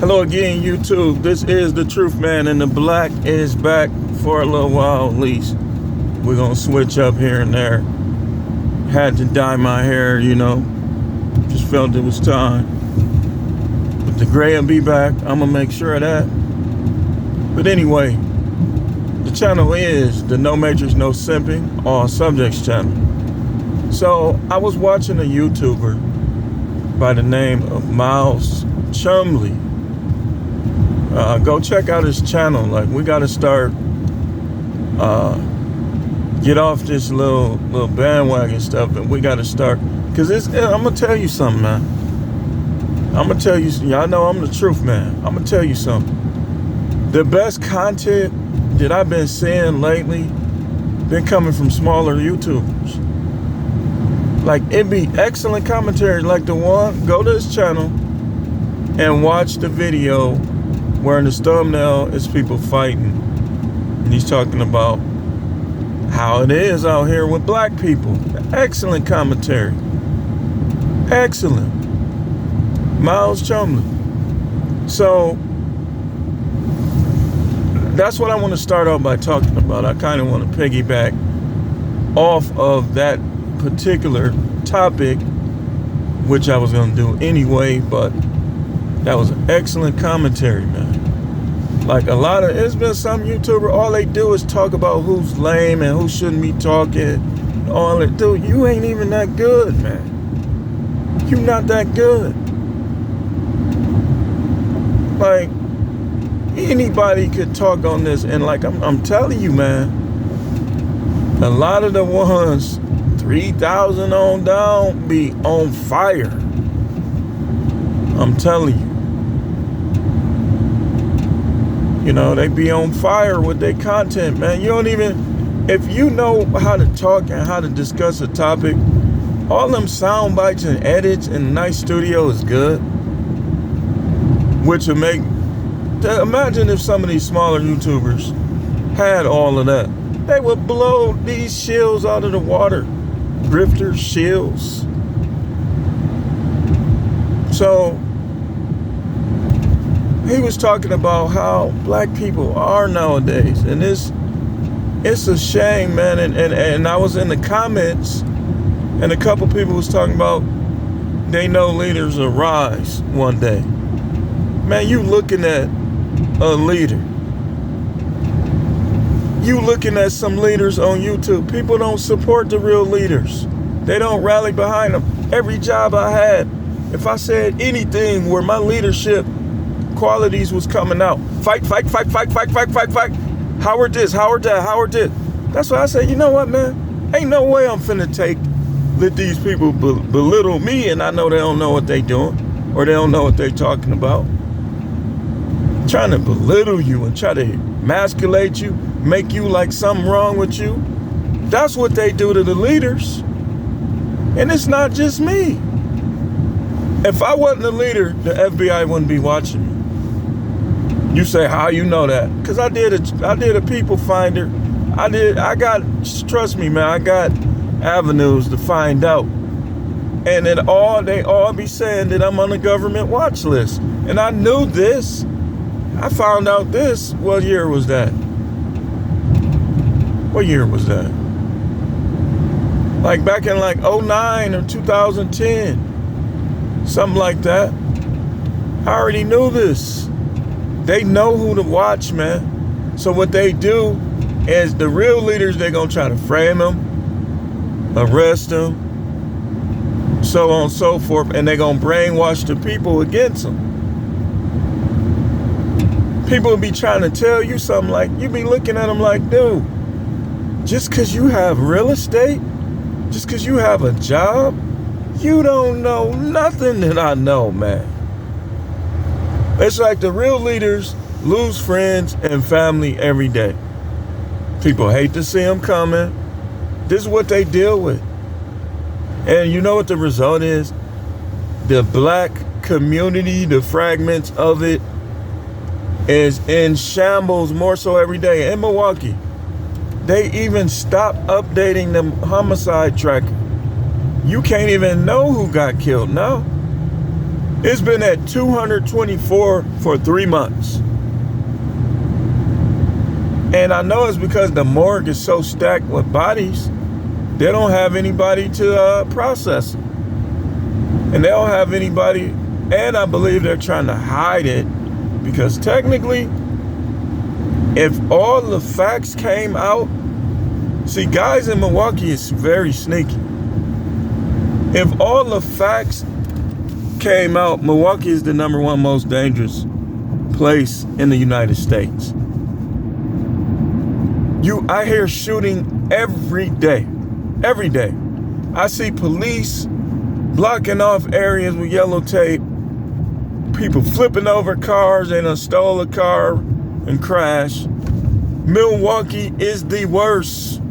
Hello again, YouTube. This is the Truth Man, and the black is back for a little while at least. We're gonna switch up here and there. Had to dye my hair, just felt it was time. But the gray will be back. I'm gonna make sure of that. But anyway, the channel is the No Matrix, No Simping, All Subjects channel. So I was watching a YouTuber by the name of Miles Chumley. Go check out his channel. Like, we got to start, get off this little bandwagon stuff, and we got to start, because I'm going to tell you something, man. I'm going to tell you, y'all know I'm the truth, man. I'm going to tell you something. The best content that I've been seeing lately been coming from smaller YouTubers. Like, it'd be excellent commentary like the one. Go to his channel and watch the video where in the thumbnail is people fighting. And he's talking about how it is out here with black people. Excellent commentary. Excellent. Miles Chumley. So that's what I want to start off by talking about. I kind of want to piggyback off of that particular topic, which I was going to do anyway, but that was an excellent commentary, man. Like, it's been some YouTuber, all they do is talk about who's lame and who shouldn't be talking. All they do, you ain't even that good, man. You not that good. Like, anybody could talk on this, and like, I'm telling you, man, a lot of the ones 3,000 on down be on fire. I'm telling you. They be on fire with their content, man. If you know how to talk and how to discuss a topic, all them sound bites and edits in a nice studio is good. Which would imagine if some of these smaller YouTubers had all of that. They would blow these shills out of the water. Grifters, shills. So he was talking about how black people are nowadays, and it's a shame, man. And I was in the comments, and a couple people was talking about they know leaders will rise one day. Man, you looking at a leader. You looking at some leaders on YouTube. People don't support the real leaders. They don't rally behind them. Every job I had, if I said anything where my leadership qualities was coming out, fight. Howard this, Howard that, Howard this. That's why I say, you know what, man? Ain't no way I'm finna let these people belittle me, and I know they don't know what they doing, or they don't know what they talking about. Trying to belittle you and try to emasculate you, make you like something wrong with you. That's what they do to the leaders. And it's not just me. If I wasn't a leader, the FBI wouldn't be watching me. You say, how you know that? Because I did a people finder. Trust me, man, I got avenues to find out. And they all be saying that I'm on the government watch list. And I knew this. I found out this. What year was that? What year was that? Like back in like 2009 or 2010. Something like that. I already knew this. They know who to watch, man. So what they do is the real leaders, they're going to try to frame them, arrest them, so on and so forth, and they're going to brainwash the people against them. People will be trying to tell you something, like, you be looking at them like, dude, just because you have real estate, just because you have a job, you don't know nothing that I know, man. It's like the real leaders lose friends and family every day. People hate to see them coming. This is what they deal with. And you know what the result is? The black community, the fragments of it, is in shambles more so every day. In Milwaukee, they even stopped updating the homicide tracker. You can't even know who got killed now. It's been at 224 for 3 months. And I know it's because the morgue is so stacked with bodies, they don't have anybody to process them. And they don't have anybody, and I believe they're trying to hide it because technically, if all the facts came out, see, guys in Milwaukee is very sneaky. If all the facts came out, Milwaukee is the #1 most dangerous place in the United States. I hear shooting every day. Every day. I see police blocking off areas with yellow tape. People flipping over cars. They done stole a car and crashed. Milwaukee is the worst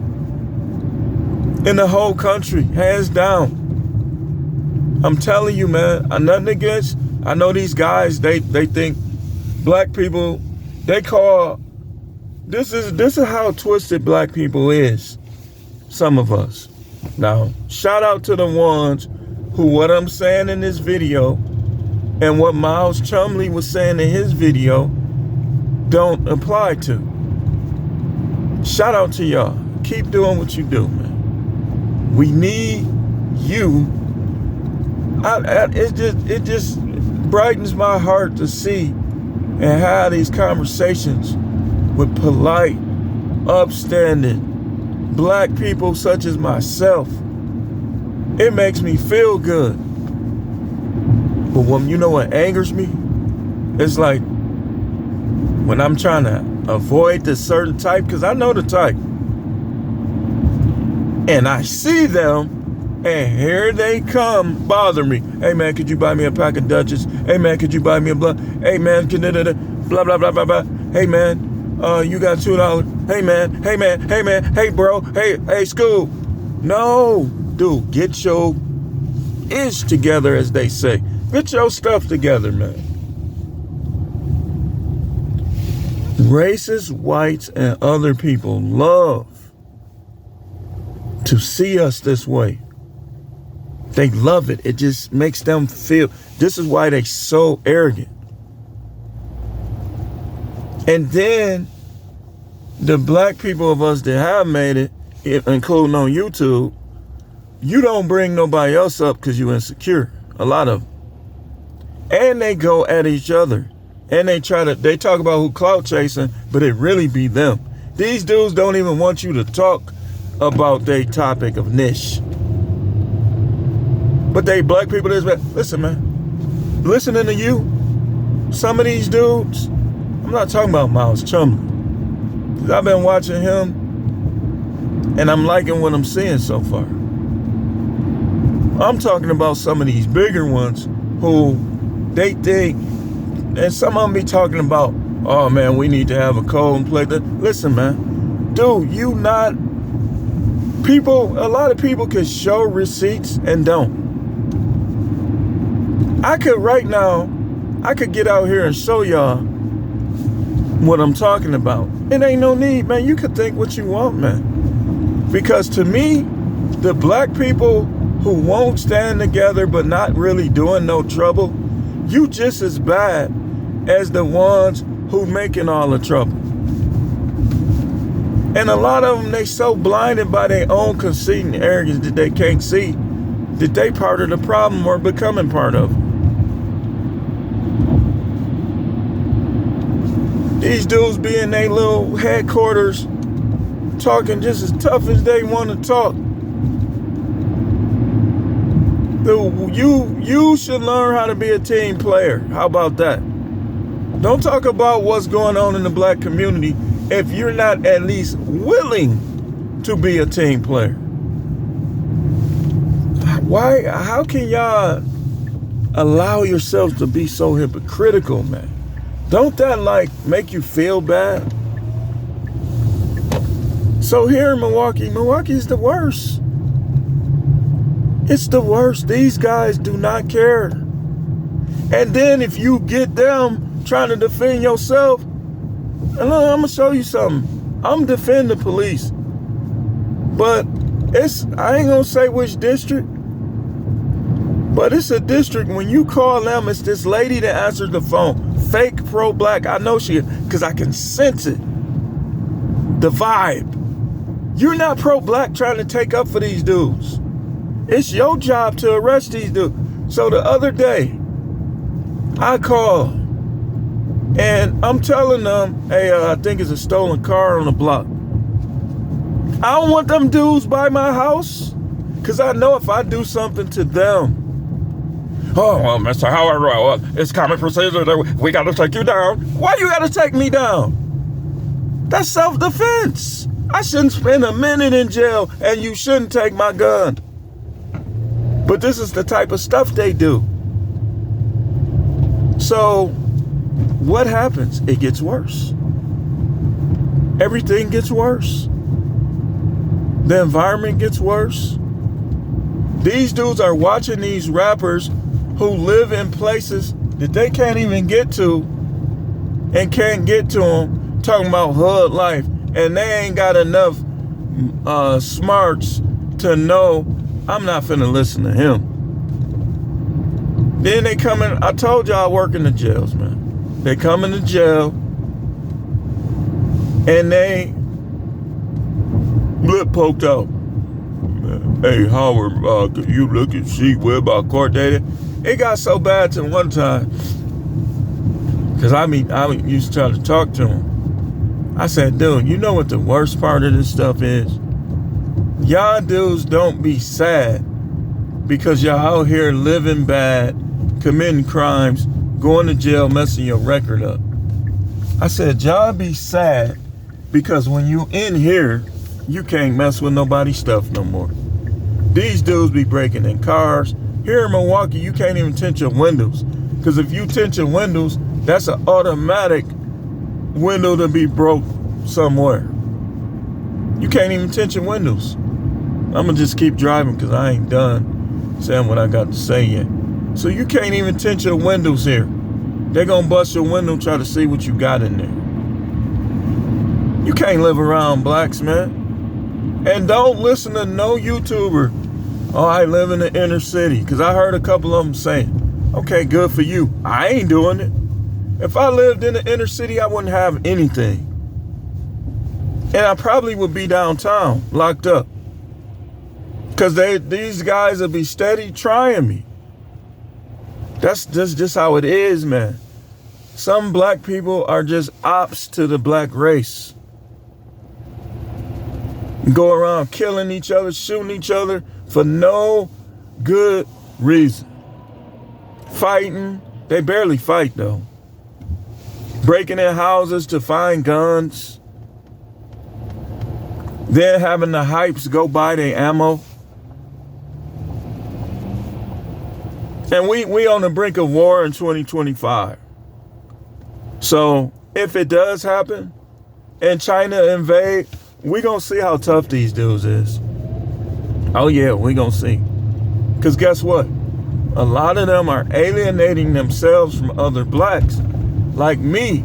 in the whole country, hands down. I'm telling you, man, I'm nothing against. I know these guys, they think black people, they call, this is how twisted black people is. Some of us. Now, shout out to the ones who what I'm saying in this video and what Miles Chumley was saying in his video don't apply to. Shout out to y'all. Keep doing what you do, man. We need you. It just brightens my heart to see and have these conversations with polite, upstanding black people such as myself. It makes me feel good. But when you know what angers me? It's like when I'm trying to avoid this certain type, because I know the type. And I see them, and here they come bother me. Hey man, could you buy me a pack of Dutchess? Hey man, could you buy me a blunt? Hey man, blah blah blah blah blah. Hey man, you got $2. Hey man, hey bro, hey school. No, dude, get your ish together, as they say. Get your stuff together, man. Racist whites and other people love to see us this way. They love it. It just makes them feel. This is why they're so arrogant. And then the black people of us that have made it, including on YouTube, you don't bring nobody else up because you're insecure. A lot of them. And they go at each other. And they talk about who clout chasing, but it really be them. These dudes don't even want you to talk about their topic of niche. But they black people, listen, man. Listening to you, some of these dudes, I'm not talking about Miles Chumley. Because I've been watching him, and I'm liking what I'm seeing so far. I'm talking about some of these bigger ones who they think, and some of them be talking about, oh man, we need to have a code and play that. Listen, man, dude, a lot of people can show receipts and don't. I could get out here and show y'all what I'm talking about. It ain't no need, man. You could think what you want, man. Because to me, the black people who won't stand together but not really doing no trouble, you just as bad as the ones who making all the trouble. And a lot of them, they so blinded by their own conceit and arrogance that they can't see that they part of the problem or becoming part of it. These dudes be in their little headquarters talking just as tough as they want to talk. You should learn how to be a team player. How about that? Don't talk about what's going on in the black community if you're not at least willing to be a team player. Why? How can y'all allow yourselves to be so hypocritical, man? Don't that make you feel bad? So here in Milwaukee is the worst. It's the worst. These guys do not care. And then if you get them trying to defend yourself, and look, I'm gonna show you something. I'm defending the police, but I ain't gonna say which district. But it's a district, when you call them, it's this lady that answers the phone. Fake pro-black. I know she is, because I can sense it. The vibe. You're not pro-black trying to take up for these dudes. It's your job to arrest these dudes. So the other day, I called, and I'm telling them, hey, I think it's a stolen car on the block. I don't want them dudes by my house, because I know if I do something to them, oh, well, Mr. Howard, it's common procedure that we got to take you down. Why you got to take me down? That's self-defense. I shouldn't spend a minute in jail, and you shouldn't take my gun. But this is the type of stuff they do. So what happens? It gets worse. Everything gets worse. The environment gets worse. These dudes are watching these rappers who live in places that they can't even get to and can't get to them, talking about hood life, and they ain't got enough smarts to know I'm not finna listen to him. Then they come in, I told y'all I work in the jails, man. They come into jail and they lip poked out. Hey, Howard, can you look and see where my court data? It got so bad to one time, because I used to try to talk to him. I said, dude, you know what the worst part of this stuff is? Y'all dudes don't be sad because y'all out here living bad, committing crimes, going to jail, messing your record up. I said, y'all be sad because when you in here, you can't mess with nobody's stuff no more. These dudes be breaking in cars. Here in Milwaukee, you can't even tint your windows. Because if you tint your windows, that's an automatic window to be broke somewhere. You can't even tint your windows. I'm going to just keep driving because I ain't done saying what I got to say yet. So you can't even tint your windows here. They're going to bust your window, try to see what you got in there. You can't live around blacks, man. And don't listen to no YouTuber. Oh, I live in the inner city. Because I heard a couple of them saying, okay, good for you. I ain't doing it. If I lived in the inner city, I wouldn't have anything. And I probably would be downtown, locked up. Because these guys will be steady trying me. That's just how it is, man. Some black people are just ops to the black race. Go around killing each other, shooting each other for no good reason. Fighting. They barely fight, though. Breaking in houses to find guns. Then having the hypes go buy their ammo. And we on the brink of war in 2025. So if it does happen and China invade, we gonna see how tough these dudes is. Oh yeah, we gonna see. Because guess what? A lot of them are alienating themselves from other blacks. Like me.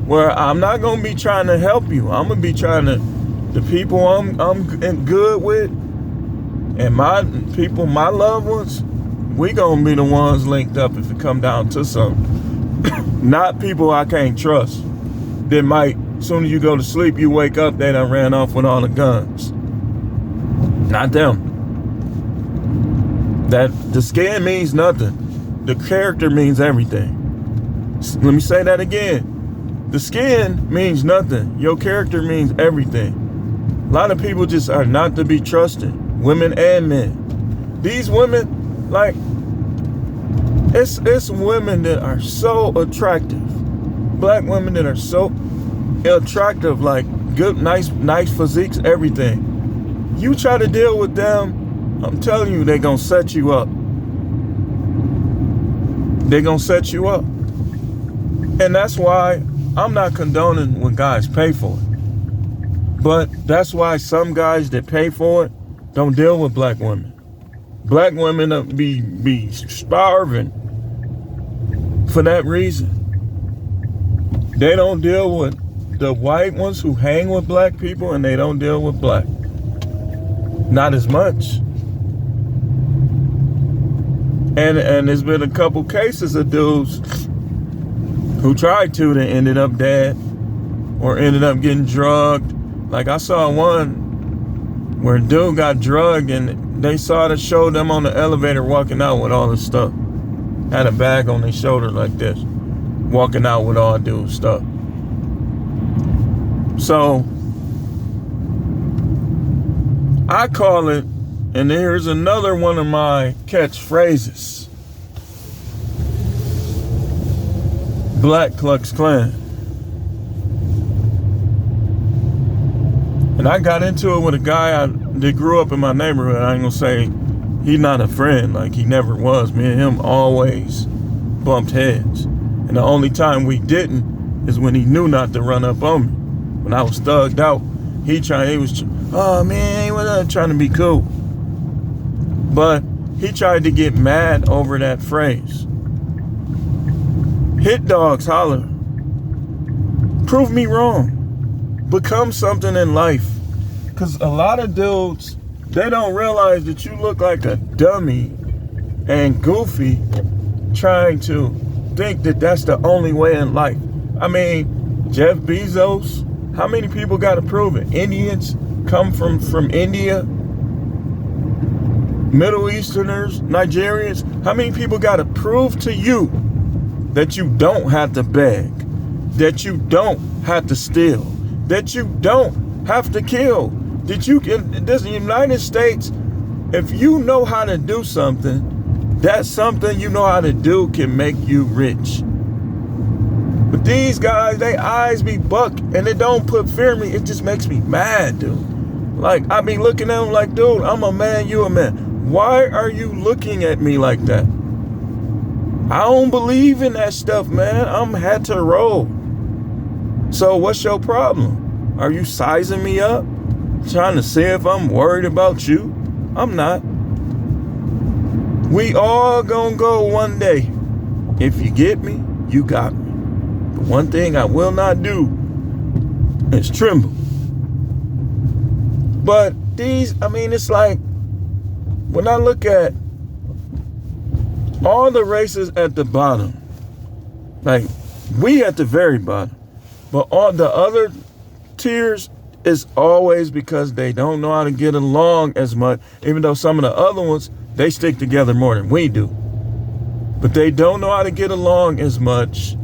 Where I'm not gonna be trying to help you. I'm gonna be trying to, the people I'm good with, and my people, my loved ones, we gonna be the ones linked up if it come down to something. Not people I can't trust. That might, as soon as you go to sleep, you wake up, they done ran off with all the guns. Not them. The skin means nothing. The character means everything. Let me say that again. The skin means nothing. Your character means everything. A lot of people just are not to be trusted. Women and men. These women, like, it's women that are so attractive. Black women that are so attractive, like good, nice physiques, everything. You try to deal with them, I'm telling you, they're gonna set you up. They're gonna set you up. And that's why I'm not condoning when guys pay for it. But that's why some guys that pay for it don't deal with black women. Black women be starving for that reason. They don't deal with the white ones who hang with black people, and they don't deal with black. Not as much. And there's been a couple cases of dudes who tried to that ended up dead or ended up getting drugged. Like I saw one where a dude got drugged and they showed them on the elevator walking out with all this stuff. Had a bag on their shoulder like this, walking out with all dude's stuff. So I call it, and here's another one of my catchphrases: Black Klux Klan. And I got into it with a guy that grew up in my neighborhood. I ain't gonna say he's not a friend, like he never was. Me and him always bumped heads. And the only time we didn't is when he knew not to run up on me. When I was thugged out, he was, oh man, he was trying to be cool. But he tried to get mad over that phrase. Hit dogs holler. Prove me wrong. Become something in life. Because a lot of dudes, they don't realize that you look like a dummy and goofy trying to think that that's the only way in life. I mean, Jeff Bezos, how many people got to prove it? Indians come from India, Middle Easterners, Nigerians. How many people got to prove to you that you don't have to beg, that you don't have to steal, that you don't have to kill, that you can, in the United States, if you know how to do something, that something you know how to do can make you rich. But these guys, they eyes be buck and it don't put fear in me. It just makes me mad, dude. Like, I be looking at them like, dude, I'm a man, you a man. Why are you looking at me like that? I don't believe in that stuff, man. I'm had to roll. So what's your problem? Are you sizing me up? Trying to see if I'm worried about you? I'm not. We all gonna go one day. If you get me, you got me. But one thing I will not do is tremble. But it's like, when I look at all the races at the bottom, like we at the very bottom, but all the other tiers is always because they don't know how to get along as much, even though some of the other ones, they stick together more than we do. But they don't know how to get along as much.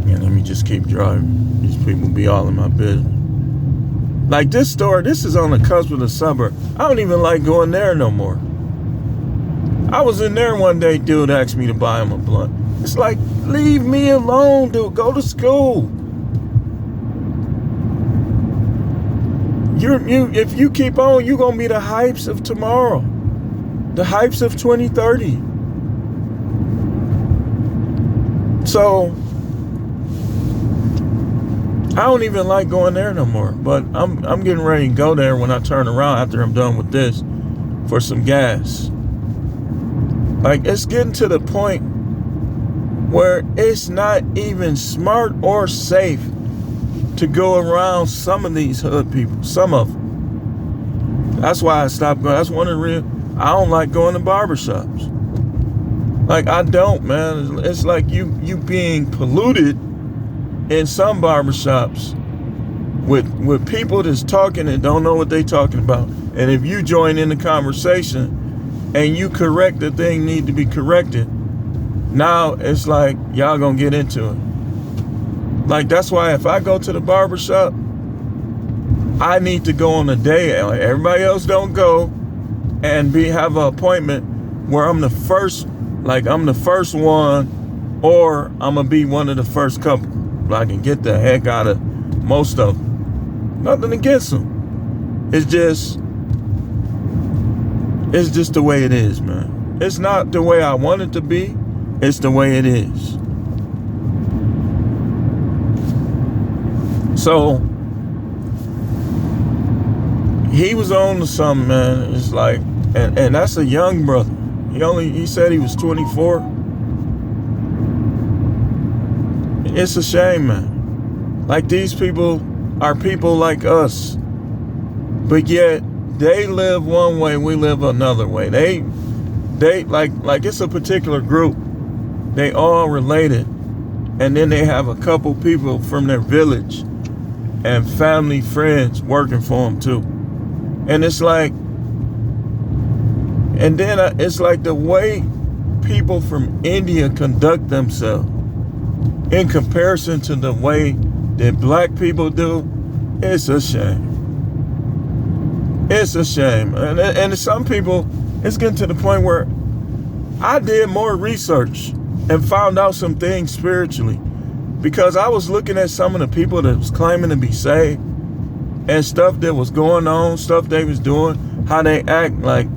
Yeah, let me just keep driving. These people be all in my business. Like this store, this is on the cusp of the suburb. I don't even like going there no more. I was in there one day, dude asked me to buy him a blunt. It's like, leave me alone, dude. Go to school. If you keep on, you're gonna be the hypes of tomorrow. The hypes of 2030. So I don't even like going there no more. But I'm getting ready to go there when I turn around after I'm done with this for some gas. Like, it's getting to the point where it's not even smart or safe to go around some of these hood people. Some of them. That's why I stopped going. That's one of the real. I don't like going to barbershops. Like, I don't, man. It's like you being polluted in some barbershops with people that's talking and don't know what they talking about. And if you join in the conversation and you correct the thing need to be corrected, now it's like y'all gonna get into it. Like, that's why if I go to the barbershop, I need to go on a day. Like, everybody else don't go and have an appointment where I'm the first one, or I'm gonna be one of the first couple. I can get the heck out of most of them. Nothing against them. It's just the way it is, man. It's not the way I want it to be. It's the way it is. So he was on to something, man. It's like, and that's a young brother. He said he was 24. It's a shame, man. Like, these people are people like us, but yet they live one way, we live another way. They like it's a particular group. They all related. And then they have a couple people from their village and family, friends working for them too. And it's like, and then it's like the way people from India conduct themselves in comparison to the way that black people do, it's a shame. It's a shame. And some people, it's getting to the point where I did more research and found out some things spiritually, because I was looking at some of the people that was claiming to be saved and stuff that was going on, stuff they was doing, how they act like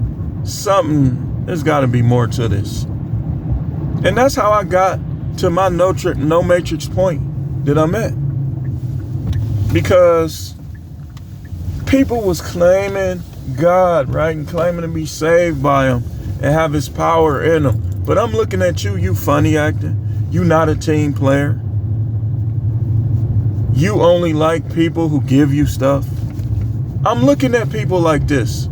something, there's got to be more to this. And that's how I got to my no matrix point that I'm at. Because people was claiming God, right? And claiming to be saved by him and have his power in them. But I'm looking at you, you funny actor. You not a team player. You only like people who give you stuff. I'm looking at people like this.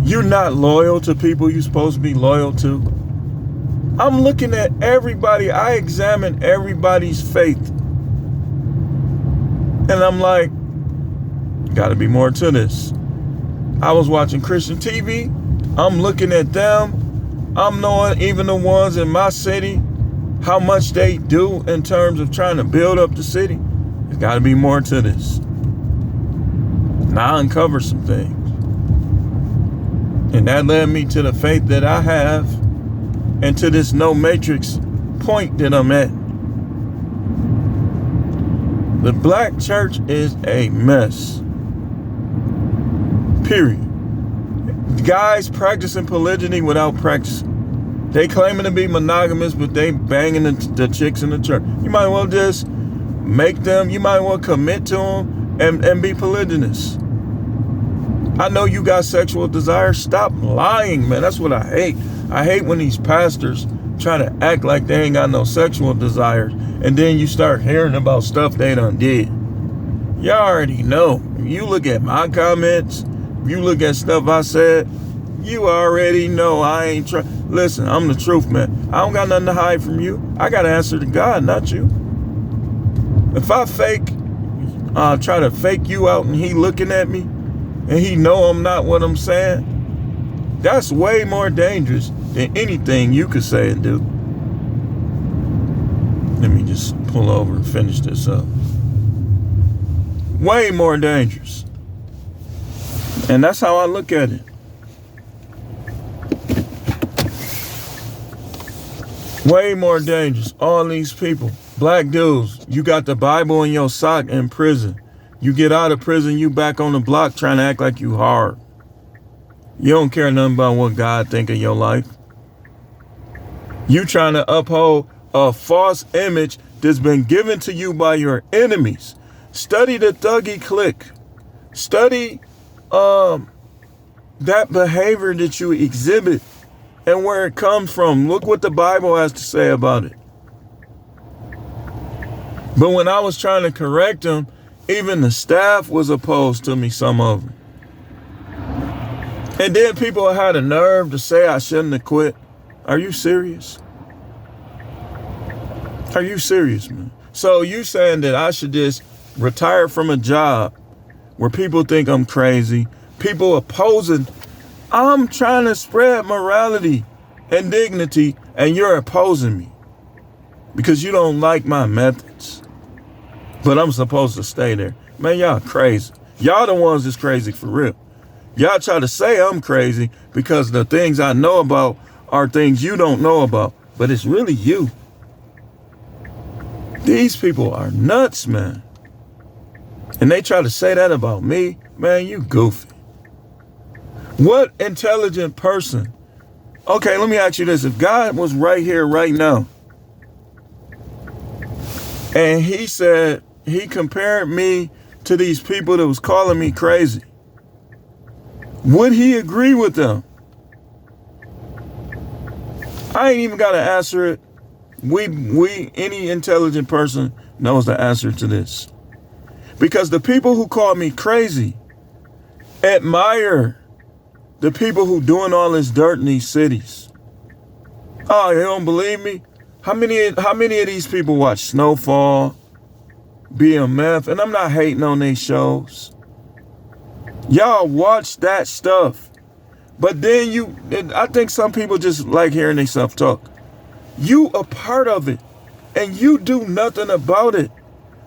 You're not loyal to people you're supposed to be loyal to. I'm looking at everybody. I examine everybody's faith. And I'm like, gotta be more to this. I was watching Christian TV. I'm looking at them. I'm knowing even the ones in my city, how much they do in terms of trying to build up the city. There's got to be more to this. And I uncovered some things. And that led me to the faith that I have and to this no matrix point that I'm at. The black church is a mess. Period. Guys practicing polygyny without practicing. They claiming to be monogamous, but they banging the chicks in the church. You might well just make them, you might well commit to them and be polygynous. I know you got sexual desires. Stop lying, man. That's what I hate. I hate when these pastors try to act like they ain't got no sexual desires, and then you start hearing about stuff they done did. You already know. If you look at my comments, if you look at stuff I said, you already know I ain't trying. Listen, I'm the truth, man. I don't got nothing to hide from you. I got to answer to God, not you. If I try to fake you out and he looking at me and he know I'm not what I'm saying, that's way more dangerous than anything you could say and do. Let me just pull over and finish this up. Way more dangerous. And that's how I look at it. Way more dangerous. All these people, black dudes, you got the Bible in your sock in prison. You get out of prison, you back on the block trying to act like you hard. You don't care nothing about what God think of your life. You trying to uphold a false image that's been given to you by your enemies. Study the Thuggy Clique. Study that behavior that you exhibit and where it comes from. Look what the Bible has to say about it. But when I was trying to correct them, even the staff was opposed to me, some of them. And then people had the nerve to say I shouldn't have quit. Are you serious? Are you serious, man? So you saying that I should just retire from a job where people think I'm crazy, people opposing. I'm trying to spread morality and dignity, and you're opposing me because you don't like my methods. But I'm supposed to stay there. Man, y'all crazy. Y'all the ones that's crazy for real. Y'all try to say I'm crazy because the things I know about are things you don't know about. But it's really you. These people are nuts, man. And they try to say that about me. Man, you goofy. What intelligent person? Okay, let me ask you this. If God was right here, right now, and he said, he compared me to these people that was calling me crazy, would he agree with them? I ain't even got to answer it. Any intelligent person knows the answer to this. Because the people who call me crazy admire the people who doing all this dirt in these cities. Oh, you don't believe me? How many of these people watch Snowfall, BMF? And I'm not hating on these shows. Y'all watch that stuff. But then I think some people just like hearing themselves talk. You a part of it, and you do nothing about it.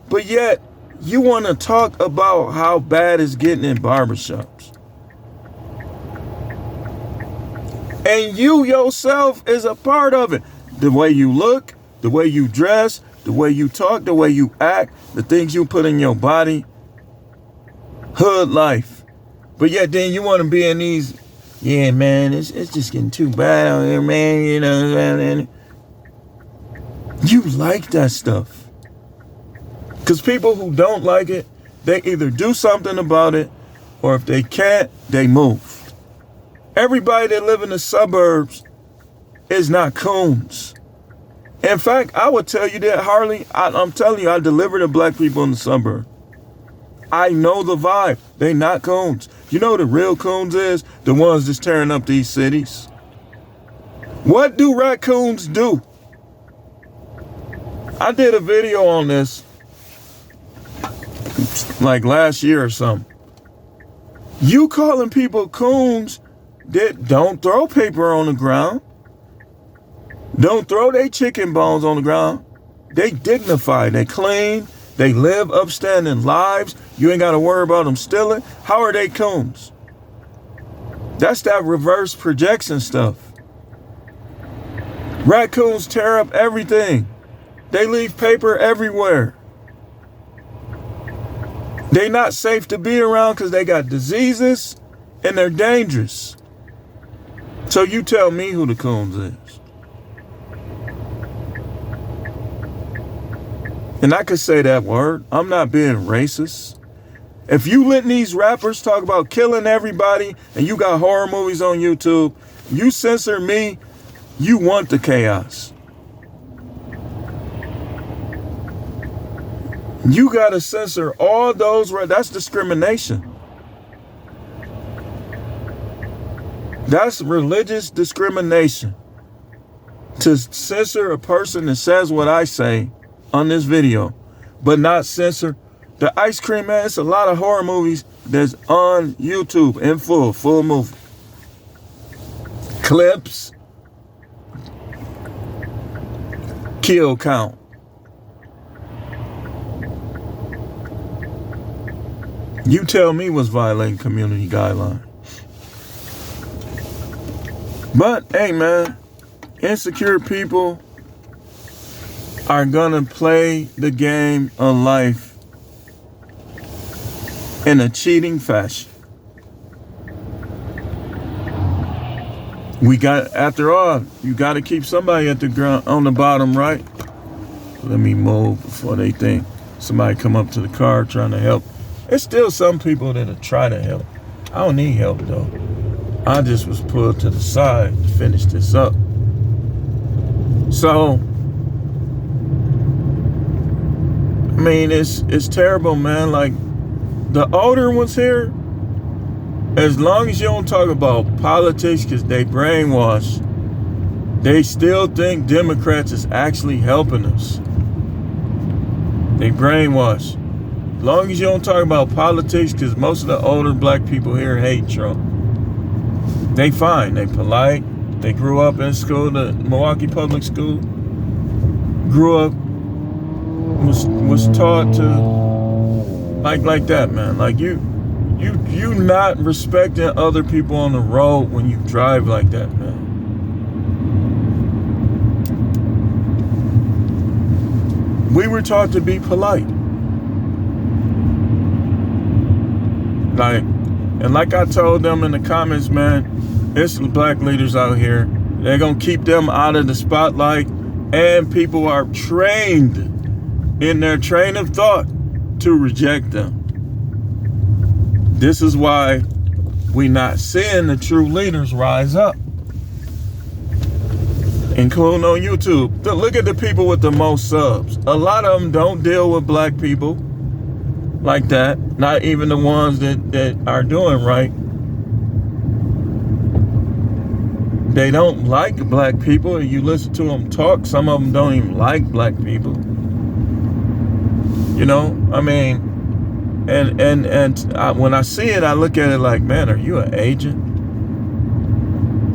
But yet, you want to talk about how bad it's getting in barbershops. And you yourself is a part of it. The way you look, the way you dress, the way you talk, the way you act, the things you put in your body. Hood life. But yet then you want to be in these, yeah, man, it's just getting too bad out here, man, you know, man. You like that stuff. Because people who don't like it, they either do something about it, or if they can't, they move. Everybody that live in the suburbs is not coons. In fact, I would tell you that, Harley, I'm telling you, I deliver to black people in the suburb. I know the vibe. They not coons. You know the real coons is? The ones that's tearing up these cities. What do raccoons do? I did a video on this like last year or something. You calling people coons that don't throw paper on the ground, don't throw their chicken bones on the ground. They dignified, they clean, they live upstanding lives. You ain't got to worry about them stealing. How are they coons? That's that reverse projection stuff. Raccoons tear up everything. They leave paper everywhere. They not safe to be around because they got diseases and they're dangerous. So you tell me who the coons is. And I could say that word. I'm not being racist. If you letting these rappers talk about killing everybody and you got horror movies on YouTube, you censor me, you want the chaos. You gotta censor all those, that's discrimination. That's religious discrimination. To censor a person that says what I say on this video, but not censor the Ice Cream Man. It's a lot of horror movies that's on YouTube in full movie. Clips, kill count. You tell me what's violating community guidelines. But, hey, man, insecure people are gonna play the game of life in a cheating fashion. After all, you gotta keep somebody at the ground on the bottom, right? Let me move before they think somebody come up to the car trying to help. There's still some people that'll try to help. I don't need help though. I just was pulled to the side to finish this up. So, I mean, it's terrible, man. Like, the older ones here, as long as you don't talk about politics, because they brainwash, they still think Democrats is actually helping us. They brainwash. As long as you don't talk about politics, because most of the older black people here hate Trump. They fine, they polite, they grew up in school, the Milwaukee Public School, grew up, was taught to, like that, man. Like you not respecting other people on the road when you drive like that, man. We were taught to be polite. Like I told them in the comments, man, it's black leaders out here. They're gonna keep them out of the spotlight, and people are trained in their train of thought to reject them. This is why we not seeing the true leaders rise up. Including on YouTube. Look at the people with the most subs. A lot of them don't deal with black people like that. Not even the ones that are doing right. they don't like black people. You listen to them talk, some of them don't even like black people. You know, I mean, when I see it, I look at it like, man, are you an agent?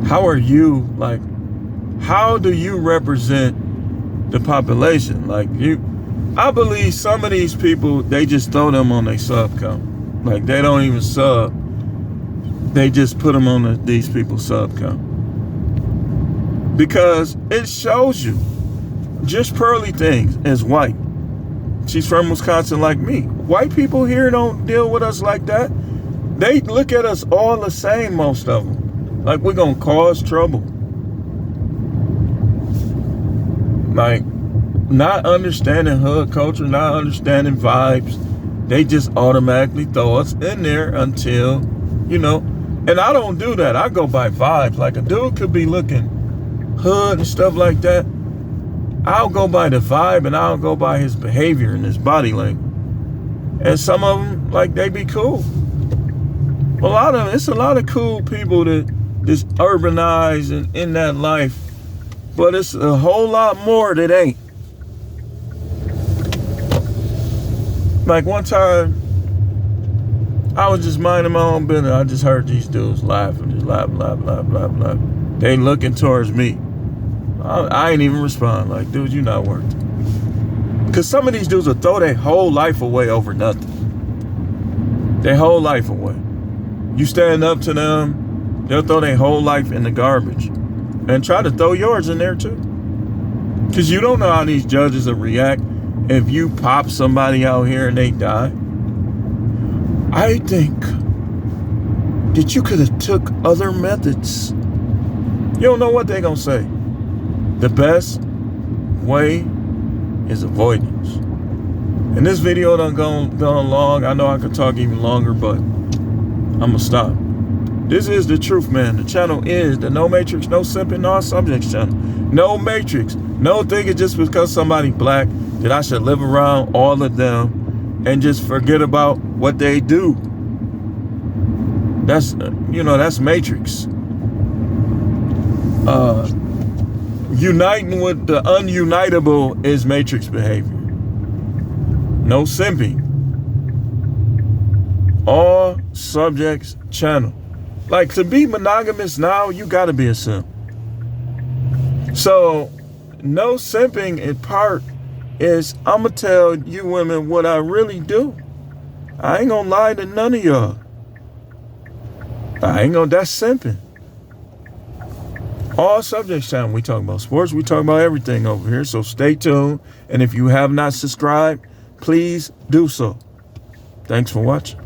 How are you, like, how do you represent the population? Like, I believe some of these people, they just throw them on their sub count. Like, they don't even sub. They just put them on these people's sub count. Because it shows you. Just Pearly Things is white. She's from Wisconsin like me. White people here don't deal with us like that. They look at us all the same, most of them. Like we're going to cause trouble. Like, not understanding hood culture, not understanding vibes. They just automatically throw us in there until, you know. And I don't do that. I go by vibes. Like a dude could be looking hood and stuff like that. I'll go by the vibe and I'll go by his behavior and his body language. And some of them, like, they be cool. It's a lot of cool people that just urbanize and in that life. But it's a whole lot more that ain't. Like one time, I was just minding my own business. I just heard these dudes laughing, just laugh. They looking towards me. I ain't even respond. Like, dude, you not worth it. Because some of these dudes will throw their whole life away over nothing. Their whole life away. You stand up to them, they'll throw their whole life in the garbage. And try to throw yours in there too. Because you don't know how these judges will react if you pop somebody out here and they die. I think that you could have took other methods. You don't know what they're going to say. The best way is avoidance. And this video done gone long. I know I could talk even longer, but I'm going to stop. This is The Truth Man. The channel is the No Matrix, No Simping, No Subjects channel. No Matrix. No thinking just because somebody black that I should live around all of them and just forget about what they do. That's, that's Matrix. Uniting with the ununitable is Matrix behavior. No simping. All Subjects channel. Like, to be monogamous now, you gotta be a simp. So, no simping in part is, I'ma tell you women what I really do. I ain't gonna lie to none of y'all. That's simping. All Subjects channel, we talk about sports, we talk about everything over here, so stay tuned. And if you have not subscribed, please do so. Thanks for watching.